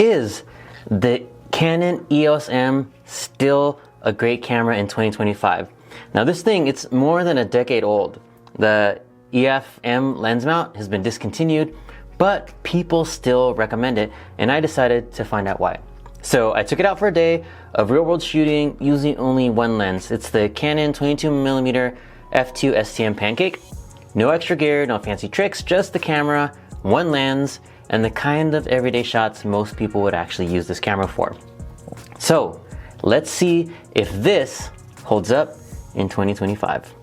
Is the Canon EOS M still a great camera in 2025? Now this thing, it's more than a decade old. The EF M lens mount has been discontinued, but people still recommend it, and I decided to find out why. So I took it out for a day of real world shooting using only one lens. It's the Canon 22mm f2 STM pancake. No extra gear, no fancy tricks, just the camera, one lens, and the kind of everyday shots most people would actually use this camera for. So let's see if this holds up in 2025.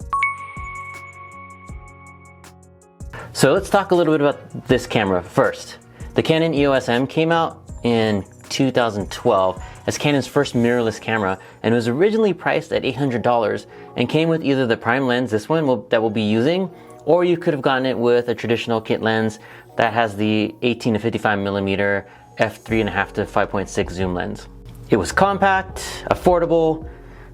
So let's talk a little bit about this camera first. The Canon EOS M came out in 2012 as Canon's first mirrorless camera, and it was originally priced at $800 and came with either the prime lens, this one that we'll be using, or you could have gotten it with a traditional kit lens that has the 18 to 55mm f3.5 to 5.6 zoom lens. It was compact, affordable,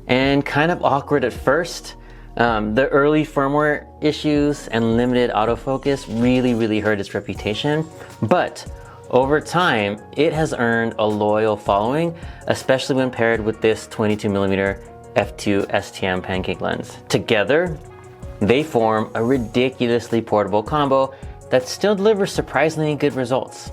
and kind of awkward at first. The early firmware issues and limited autofocus really hurt its reputation, but over time it has earned a loyal following, especially when paired with this 22mm f2 STM pancake lens. Together, they form a ridiculously portable combo that still delivers surprisingly good results.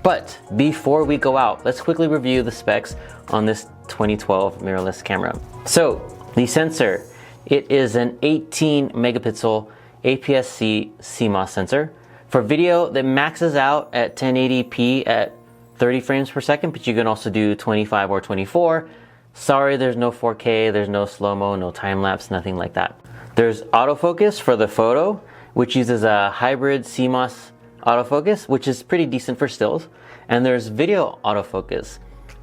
But before we go out, let's quickly review the specs on this 2012 mirrorless camera. So the sensor, it is an 18 megapixel APS-C CMOS sensor. For video, that maxes out at 1080p at 30 frames per second, but you can also do 25 or 24. Sorry, there's no 4K, there's no slow-mo, no time-lapse, nothing like that. There's autofocus for the photo, which uses a hybrid CMOS autofocus, which is pretty decent for stills. And there's video autofocus,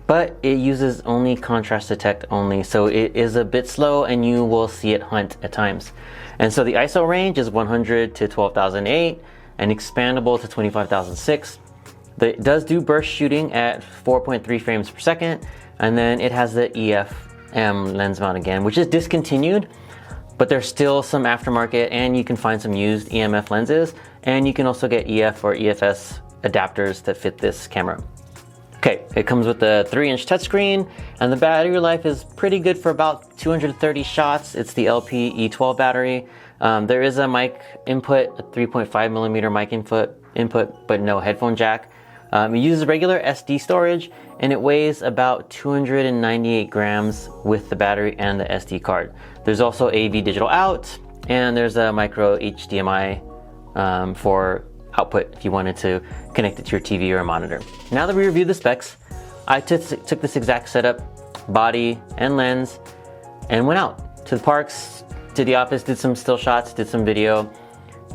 but it uses only contrast detect only, so it is a bit slow and you will see it hunt at times. And so the ISO range is 100 to 12,008 and expandable to 25,006. It does do burst shooting at 4.3 frames per second, and then it has the EF M lens mount again, which is discontinued, but there's still some aftermarket and you can find some used EMF lenses, and you can also get EF or EFS adapters that fit this camera. Okay, it comes with a 3-inch touchscreen, and the battery life is pretty good for about 230 shots. It's the LP E12 battery. There is a mic input, a 3.5mm mic input, but no headphone jack. It uses regular SD storage, and it weighs about 298 grams with the battery and the SD card. There's also AV digital out, and there's a micro HDMI for output if you wanted to connect it to your TV or a monitor. Now that we reviewed the specs, I took this exact setup, body and lens, and went out to the parks, to the office, did some still shots, did some video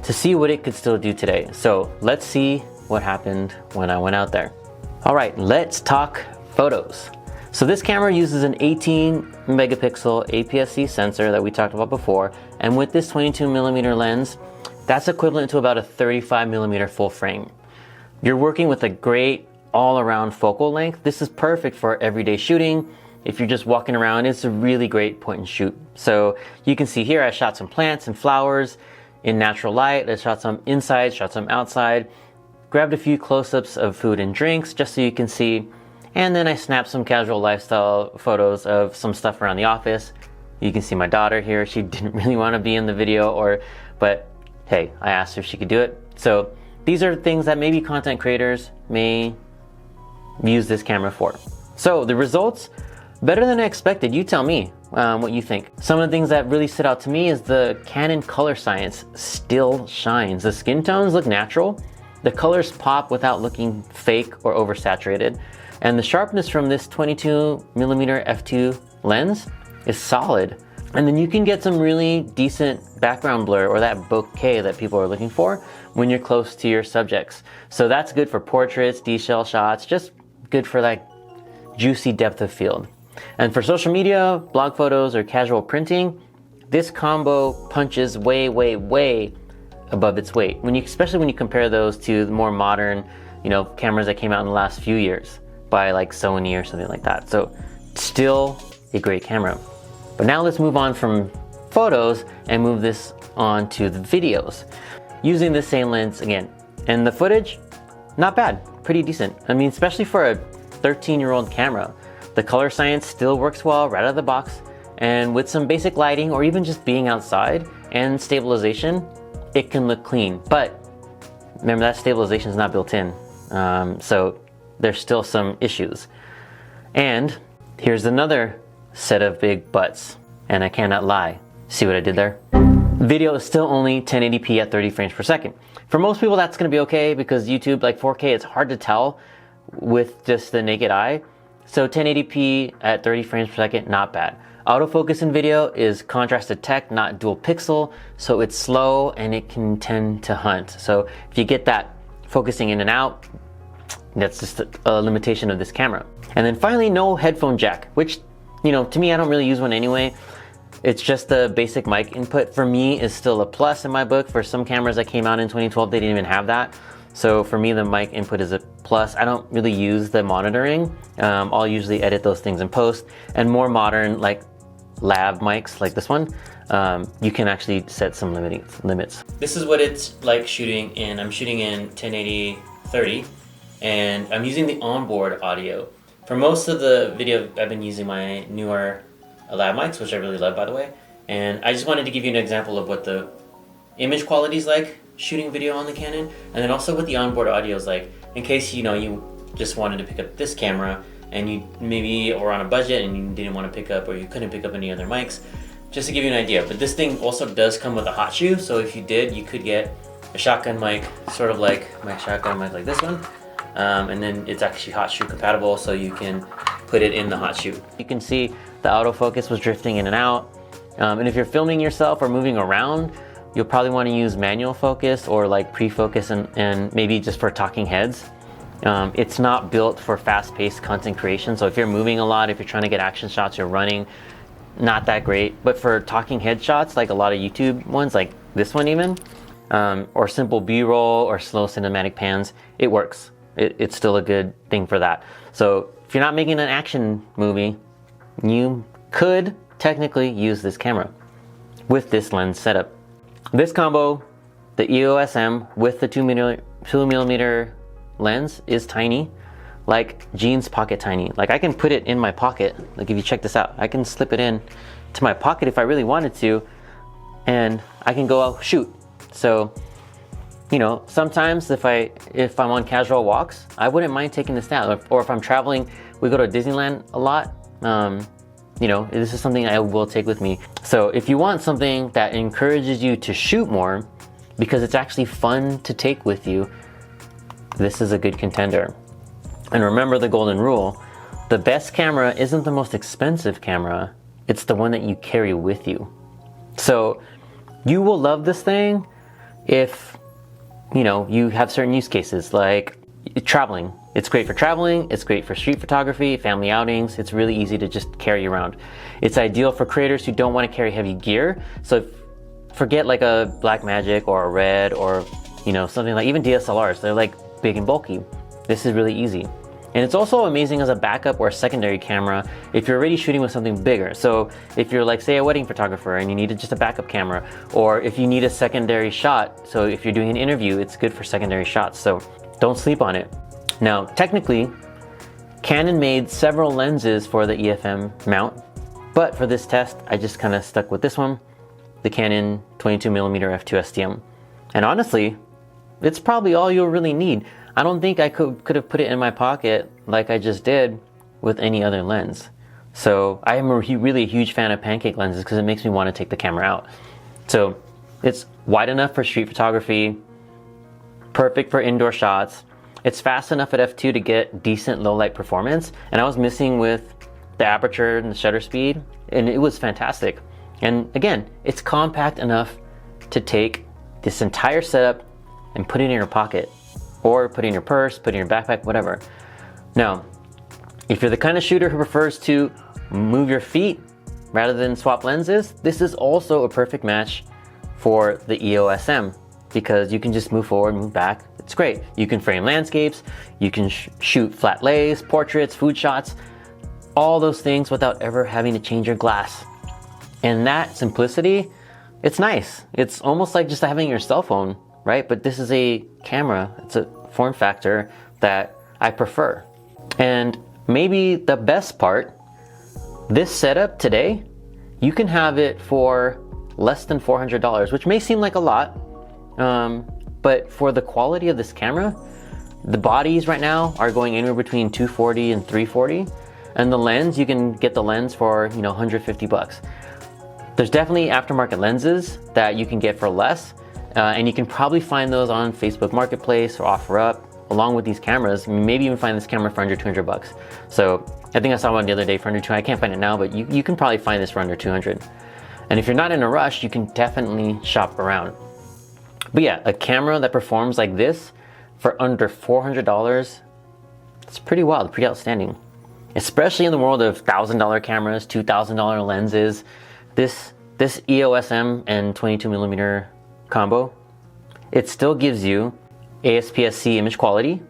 to see what it could still do today. So let's see what happened when I went out there. All right, let's talk photos. So this camera uses an 18 megapixel APS-C sensor that we talked about before, and with this 22mm lens, that's equivalent to about a 35mm full frame. You're working with a great all-around focal length. This is perfect for everyday shooting. If you're just walking around, it's a really great point and shoot. So you can see here I shot some plants and flowers in natural light. I shot some inside, shot some outside, grabbed a few close-ups of food and drinks just so you can see, and then I snapped some casual lifestyle photos of some stuff around the office. You can see my daughter here. She didn't really want to be in the video, but hey, I asked her if she could do it. So these are things that maybe content creators may use this camera for. So the results, better than I expected. You tell me what you think. Some of the things that really stood out to me is the Canon color science still shines. The skin tones look natural. The colors pop without looking fake or oversaturated. And the sharpness from this 22mm f2 lens is solid. And then you can get some really decent background blur, or that bokeh that people are looking for when you're close to your subjects. So that's good for portraits, detail shots, just good for that juicy depth of field. And for social media, blog photos, or casual printing, this combo punches way above its weight. Especially when you compare those to the more modern, cameras that came out in the last few years by like Sony or something like that. So still a great camera. But now let's move on from photos and move this on to the videos. Using the same lens again. And the footage, not bad, pretty decent. I mean, especially for a 13-year-old camera. The color science still works well right out of the box, and with some basic lighting or even just being outside and stabilization, it can look clean. But remember, that stabilization is not built in, so there's still some issues. And here's another set of big buts, and I cannot lie. See what I did there? Video is still only 1080p at 30 frames per second. For most people, that's gonna be okay because YouTube, like 4K, it's hard to tell with just the naked eye. So 1080p at 30 frames per second, not bad. Autofocus in video is contrast detect, not dual pixel, so it's slow and it can tend to hunt. So if you get that focusing in and out, that's just a limitation of this camera. And then finally, no headphone jack, which, you know, to me, I don't really use one anyway. It's just the basic mic input. For me, is still a plus in my book. For some cameras that came out in 2012, they didn't even have that. So for me, the mic input is a plus. I don't really use the monitoring. I'll usually edit those things in post. And more modern, like lab mics like this one, you can actually set some limits. This is what it's like shooting in, I'm shooting in 1080-30, and I'm using the onboard audio. For most of the video, I've been using my newer lab mics, which I really love, by the way. And I just wanted to give you an example of what the image quality is like shooting video on the Canon, and then also what the onboard audio is like, in case, you know, you just wanted to pick up this camera and you maybe were on a budget and you didn't want to pick up, or you couldn't pick up any other mics, just to give you an idea. But this thing also does come with a hot shoe, so if you did, you could get a shotgun mic, sort of like my shotgun mic like this one, and then it's actually hot shoe compatible, so you can put it in the hot shoe. You can see the autofocus was drifting in and out, and if you're filming yourself or moving around, you'll probably want to use manual focus or like pre-focus and maybe just for talking heads. It's not built for fast-paced content creation, so if you're moving a lot, if you're trying to get action shots, you're running, not that great. But for talking head shots, like a lot of YouTube ones, like this one even, or simple B-roll or slow cinematic pans, it works. It's still a good thing for that. So if you're not making an action movie, you could technically use this camera with this lens setup. This combo, the EOS M with the 2mm lens, is tiny, like jeans pocket tiny. Like I can put it in my pocket. Like if you check this out, I can slip it in to my pocket if I really wanted to, and I can go out shoot. So, you know, sometimes if I'm on casual walks, I wouldn't mind taking this down. Or if I'm traveling, we go to Disneyland a lot. You know, this is something I will take with me. So if you want something that encourages you to shoot more because it's actually fun to take with you, this is a good contender. And remember the golden rule: the best camera isn't the most expensive camera, it's the one that you carry with you. So you will love this thing if, you know, you have certain use cases like traveling. It's great for traveling, it's great for street photography, family outings. It's really easy to just carry around. It's ideal for creators who don't want to carry heavy gear. So forget like a Blackmagic or a Red or, you know, something like even DSLRs. They're like big and bulky. This is really easy. And it's also amazing as a backup or a secondary camera if you're already shooting with something bigger. So if you're like, say, a wedding photographer and you needed just a backup camera, or if you need a secondary shot, so if you're doing an interview, it's good for secondary shots. So don't sleep on it. Now, technically, Canon made several lenses for the EFM mount, but for this test, I just kind of stuck with this one, the Canon 22mm f2 STM. And honestly, it's probably all you'll really need. I don't think I could have put it in my pocket like I just did with any other lens. So I am really a huge fan of pancake lenses because it makes me want to take the camera out. So it's wide enough for street photography, perfect for indoor shots. It's fast enough at f2 to get decent low light performance, and I was messing with the aperture and the shutter speed, and it was fantastic. And again, it's compact enough to take this entire setup and put it in your pocket, or put it in your purse, put it in your backpack, whatever. Now, if you're the kind of shooter who prefers to move your feet rather than swap lenses, this is also a perfect match for the EOS M, because you can just move forward, move back. It's great. You can frame landscapes, you can shoot flat lays, portraits, food shots, all those things without ever having to change your glass. And that simplicity, it's nice. It's almost like just having your cell phone, right? But this is a camera. It's a form factor that I prefer. And maybe the best part, this setup today, you can have it for less than $400, which may seem like a lot, but for the quality of this camera, the bodies right now are going anywhere between $240 and $340, and the lens, you can get the lens for, you know, $150. There's definitely aftermarket lenses that you can get for less, and you can probably find those on Facebook Marketplace or OfferUp, along with these cameras. Maybe even find this camera for under $200. So I think I saw one the other day for under $200. I can't find it now, but you can probably find this for under $200. And if you're not in a rush, you can definitely shop around. But yeah, a camera that performs like this for under $400, it's pretty wild, pretty outstanding. Especially in the world of $1,000 cameras, $2,000 lenses. This EOS M and 22mm combo, it still gives you APS-C image quality,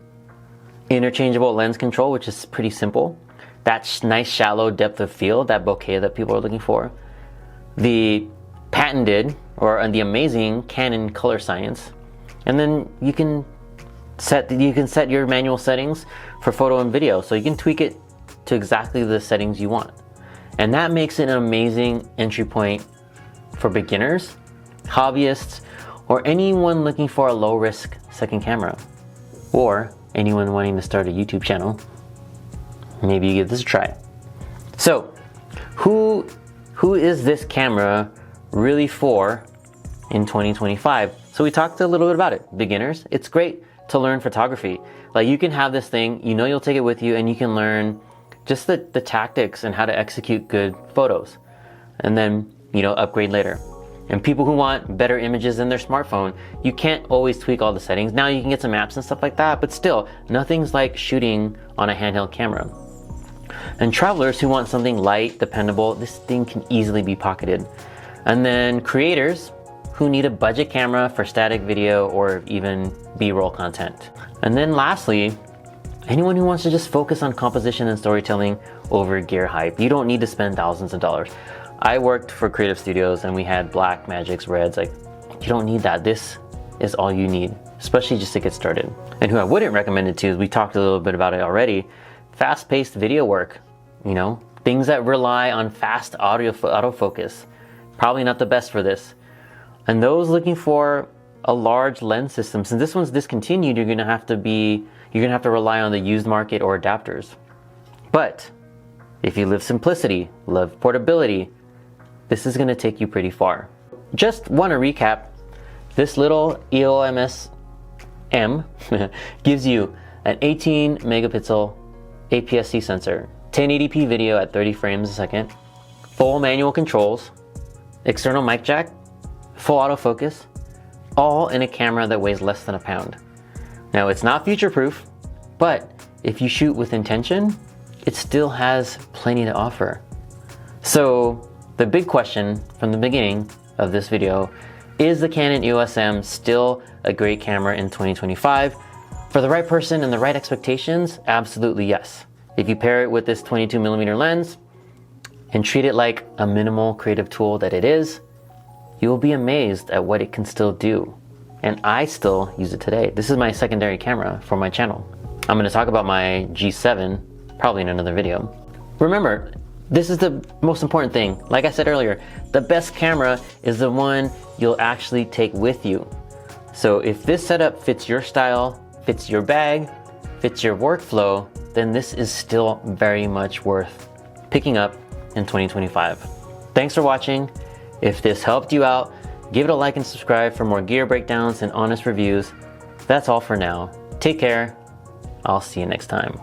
interchangeable lens control, which is pretty simple, that nice shallow depth of field, that bokeh that people are looking for, the patented or the amazing Canon color science, and then you can set your manual settings for photo and video, so you can tweak it to exactly the settings you want. And that makes it an amazing entry point for beginners, hobbyists, or anyone looking for a low-risk second camera, or anyone wanting to start a YouTube channel. Maybe you give this a try. So, who is this camera really for in 2025? So we talked a little bit about it. Beginners, it's great to learn photography. Like, you can have this thing, you know you'll take it with you, and you can learn just the tactics and how to execute good photos, and then, you know, upgrade later. And people who want better images in their smartphone, you can't always tweak all the settings. Now you can get some apps and stuff like that, but still, nothing's like shooting on a handheld camera. And travelers who want something light, dependable, this thing can easily be pocketed. And then creators who need a budget camera for static video or even B-roll content. And then lastly, anyone who wants to just focus on composition and storytelling over gear hype. You don't need to spend thousands of dollars. I worked for creative studios and we had black, magics, reds. Like, you don't need that. This is all you need, especially just to get started. And who I wouldn't recommend it to, is we talked a little bit about it already, fast-paced video work. You know, things that rely on fast autofocus. Probably not the best for this. And those looking for a large lens system, since this one's discontinued, you're gonna have to rely on the used market or adapters. But if you love simplicity, love portability, this is gonna take you pretty far. Just wanna recap, this little EOS M gives you an 18 megapixel APS-C sensor, 1080p video at 30 frames a second, full manual controls, external mic jack, full autofocus, all in a camera that weighs less than a pound. Now, it's not future-proof, but if you shoot with intention, it still has plenty to offer. So the big question from the beginning of this video, is the Canon EOS M still a great camera in 2025? For the right person and the right expectations, absolutely yes. If you pair it with this 22mm lens and treat it like a minimal creative tool that it is, you will be amazed at what it can still do. And I still use it today. This is my secondary camera for my channel. I'm gonna talk about my G7 probably in another video. Remember, this is the most important thing. Like I said earlier, the best camera is the one you'll actually take with you. So if this setup fits your style, fits your bag, fits your workflow, then this is still very much worth picking up in 2025. Thanks for watching. If this helped you out, give it a like and subscribe for more gear breakdowns and honest reviews. That's all for now. Take care. I'll see you next time.